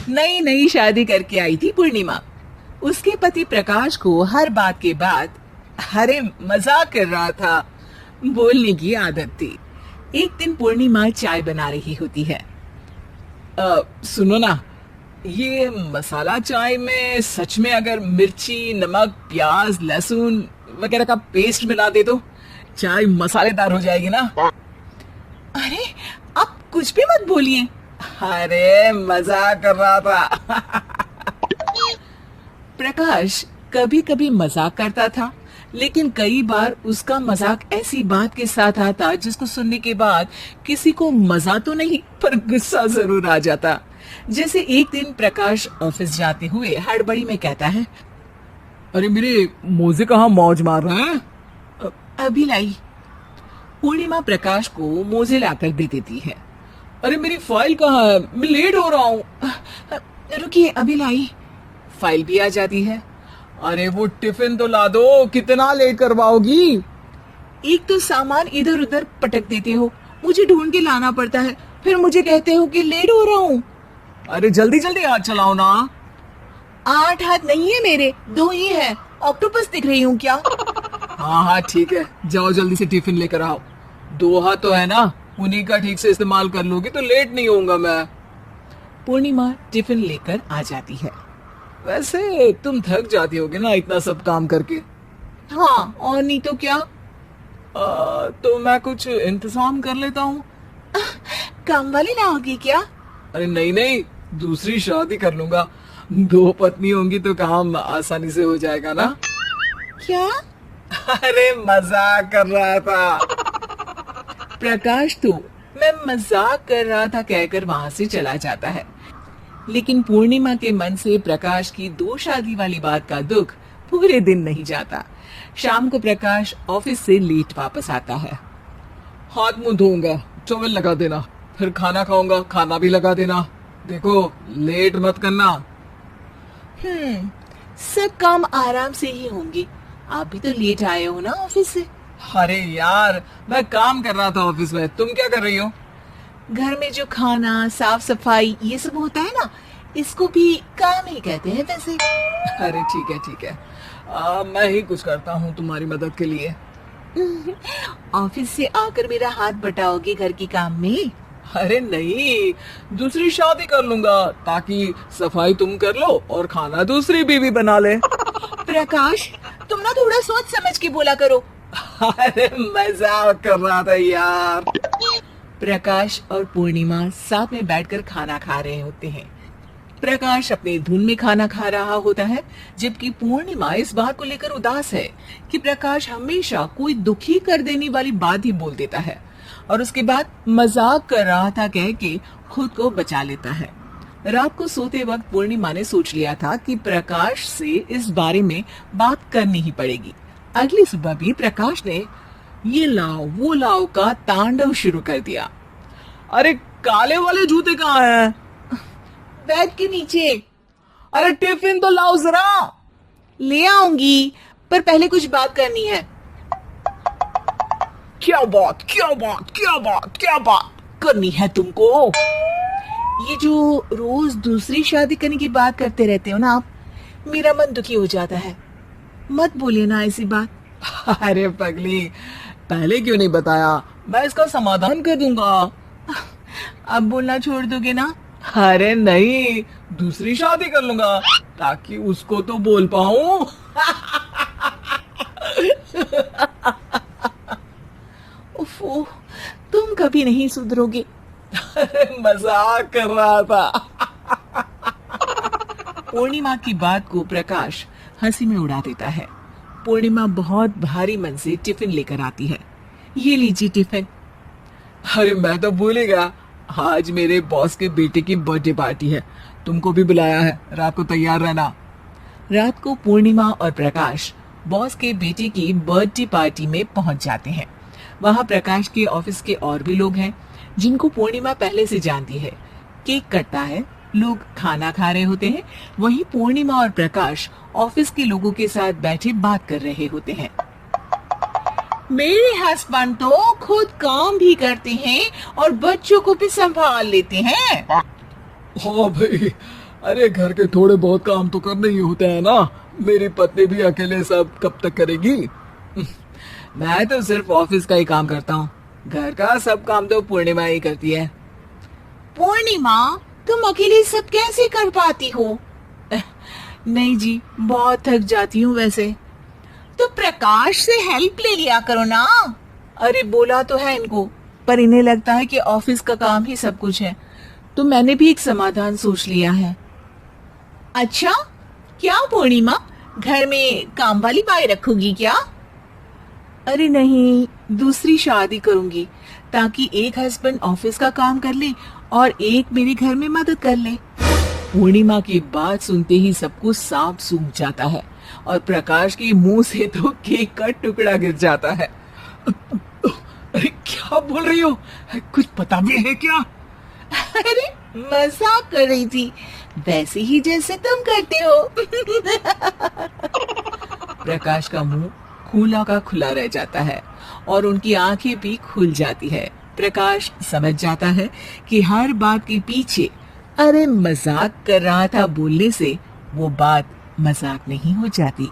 नई नई शादी करके आई थी पूर्णिमा। उसके पति प्रकाश को हर बात के बाद अरे मजाक कर रहा था बोलने की आदत थी। एक दिन पूर्णिमा चाय बना रही होती है। सुनो ना, ये मसाला चाय में सच में अगर मिर्ची, नमक, प्याज, लहसुन वगैरह का पेस्ट मिला दे तो चाय मसालेदार हो जाएगी ना। अरे आप कुछ भी मत बोलिए। अरे मजाक कर रहा था। प्रकाश कभी कभी मजाक करता था, लेकिन कई बार उसका मजाक ऐसी बात के साथ आता जिसको सुनने के बाद किसी को मजा तो नहीं पर गुस्सा जरूर आ जाता। जैसे एक दिन प्रकाश ऑफिस जाते हुए हड़बड़ी में कहता है, अरे मेरे मोजे कहाँ मौज मार रहे हैं? अभी लाई। पूर्णिमा प्रकाश को मोजे लाकर दे देती है। अरे मेरी फाइल कहाँ है? मैं लेट हो रहा हूँ। रुकिए अभी लाई। फाइल भी आ जाती है। अरे वो टिफिन तो ला दो, कितना लेट करवाओगी? एक तो सामान इधर उधर पटक देते हो, मुझे ढूंढ के लाना पड़ता है, फिर मुझे कहते हो कि लेट हो रहा हूँ। अरे जल्दी जल्दी हाथ चलाओ ना। 8 हाथ नहीं है मेरे, 2 ही है। ऑक्टोपस दिख रही हूँ क्या? हाँ हाँ ठीक है, जाओ जल्दी से टिफिन लेकर आओ। 2 हाथ तो है ना, उन्हीं का ठीक से इस्तेमाल कर लोगी तो लेट नहीं होऊंगा मैं। पूर्णिमा टिफिन लेकर आ जाती है। वैसे तुम थक जाती होगी ना इतना सब काम करके। हाँ और नहीं तो क्या। तो मैं कुछ इंतजाम कर लेता हूँ। काम वाली लाओगी क्या? अरे नहीं नहीं, दूसरी शादी कर लूंगा। 2 पत्नी होंगी तो काम आसानी से हो जाएगा ना। क्या? अरे मजाक कर रहा था। प्रकाश तो मैं मजाक कर रहा था कहकर वहां से चला जाता है। लेकिन पूर्णिमा के मन से प्रकाश की 2 शादी वाली बात का दुख पूरे दिन नहीं जाता। शाम को प्रकाश ऑफिस से लेट वापस आता है। हाथ मुंह धोऊंगा, टॉवल लगा देना, फिर खाना खाऊंगा, खाना भी लगा देना। देखो लेट मत करना। सब काम आराम से ही होंगे। आप भी तो लेट आए हो ना ऑफिस से। अरे यार मैं काम कर रहा था ऑफिस में, तुम क्या कर रही हो? घर में जो खाना, साफ सफाई ये सब होता है ना, इसको भी काम ही कहते हैं वैसे। अरे ठीक है ठीक है, मैं ही कुछ करता हूँ तुम्हारी मदद के लिए। ऑफिस से आकर मेरा हाथ बटाओगे घर के काम में? अरे नहीं, दूसरी शादी कर लूंगा ताकि सफाई तुम कर लो और खाना दूसरी बीवी बना ले। प्रकाश तुम ना थोड़ा सोच समझ के बोला करो। अरे मजाक कर रहा था यार। प्रकाश और पूर्णिमा साथ में बैठकर खाना खा रहे होते हैं। प्रकाश अपने धुन में खाना खा रहा होता है, जबकि पूर्णिमा इस बात को लेकर उदास है कि प्रकाश हमेशा कोई दुखी कर देने वाली बात ही बोल देता है और उसके बाद मजाक कर रहा था कह के खुद को बचा लेता है। रात को सोते वक्त पूर्णिमा ने सोच लिया था कि प्रकाश से इस बारे में बात करनी ही पड़ेगी। अगली सुबह भी प्रकाश ने ये लाओ वो लाओ का तांडव शुरू कर दिया। अरे काले वाले जूते कहाँ हैं? बैग के नीचे। अरे टिफिन तो लाओ जरा। ले आऊंगी, पर पहले कुछ बात करनी है। क्या बात क्या बात क्या बात क्या बात करनी है तुमको? ये जो रोज दूसरी शादी करने की बात करते रहते हो ना आप, मेरा मन दुखी हो जाता है। मत बोलिए ना ऐसी बात। अरे पगली, पहले क्यों नहीं बताया? मैं इसका समाधान कर दूंगा। अब बोलना छोड़ दोगे ना? अरे नहीं, दूसरी शादी कर लूंगा ताकि उसको तो बोल पाऊं। उफ़, तुम कभी नहीं सुधरोगे। मजाक कर रहा था। पूर्णिमा की बात को प्रकाश हंसी में उड़ा देता है। पूर्णिमा बहुत भारी मन से टिफिन लेकर आती है। ये लीजिए टिफिन। अरे मैं तो भूल ही गया, आज मेरे बॉस के बेटे की बर्थडे पार्टी है, तुमको भी बुलाया है, रात को तैयार रहना। रात को पूर्णिमा और प्रकाश बॉस के बेटे की बर्थडे पार्टी में पहुंच जाते हैं। वहां प्रकाश के ऑफिस के और भी लोग हैं जिनको पूर्णिमा पहले से जानती है। केक कटता है, लोग खाना खा रहे होते हैं। वहीं पूर्णिमा और प्रकाश ऑफिस के लोगों के साथ बैठे बात कर रहे होते हैं। मेरे हस्बैंड तो खुद काम भी करते हैं और बच्चों को भी संभाल लेते हैं। हाँ भाई, अरे घर के थोड़े बहुत काम तो करने ही होते हैं ना। मेरी पत्नी भी अकेले सब कब तक करेगी। मैं तो सिर्फ ऑफिस का ही काम करता हूँ, घर का सब काम तो पूर्णिमा ही करती है। पूर्णिमा, तुम अकेले सब कैसे कर पाती हो? नहीं जी, बहुत थक जाती हूँ वैसे। तो प्रकाश से हेल्प ले लिया करो ना। अरे बोला तो है इनको, पर इन्हें लगता है कि ऑफिस का काम ही सब कुछ है। तो मैंने भी एक समाधान सोच लिया है। अच्छा, क्या पूर्णिमा, घर में काम वाली बाई रखोगी क्या? अरे नहीं, दूसरी शादी करूंगी ताकि एक हस्बैंड ऑफिस का काम कर ले और एक मेरे घर में मदद कर ले। पूर्णिमा की बात सुनते ही सब कुछ सांप सूख जाता है और प्रकाश के मुंह से तो केक का टुकड़ा गिर जाता है। अरे क्या बोल रही हो, कुछ पता भी है क्या? अरे मजाक कर रही थी, वैसे ही जैसे तुम करते हो। प्रकाश का मुंह खुला का खुला रह जाता है और उनकी आंखें भी खुल जाती है। प्रकाश समझ जाता है कि हर बात के पीछे अरे मजाक कर रहा था बोलने से वो बात मजाक नहीं हो जाती।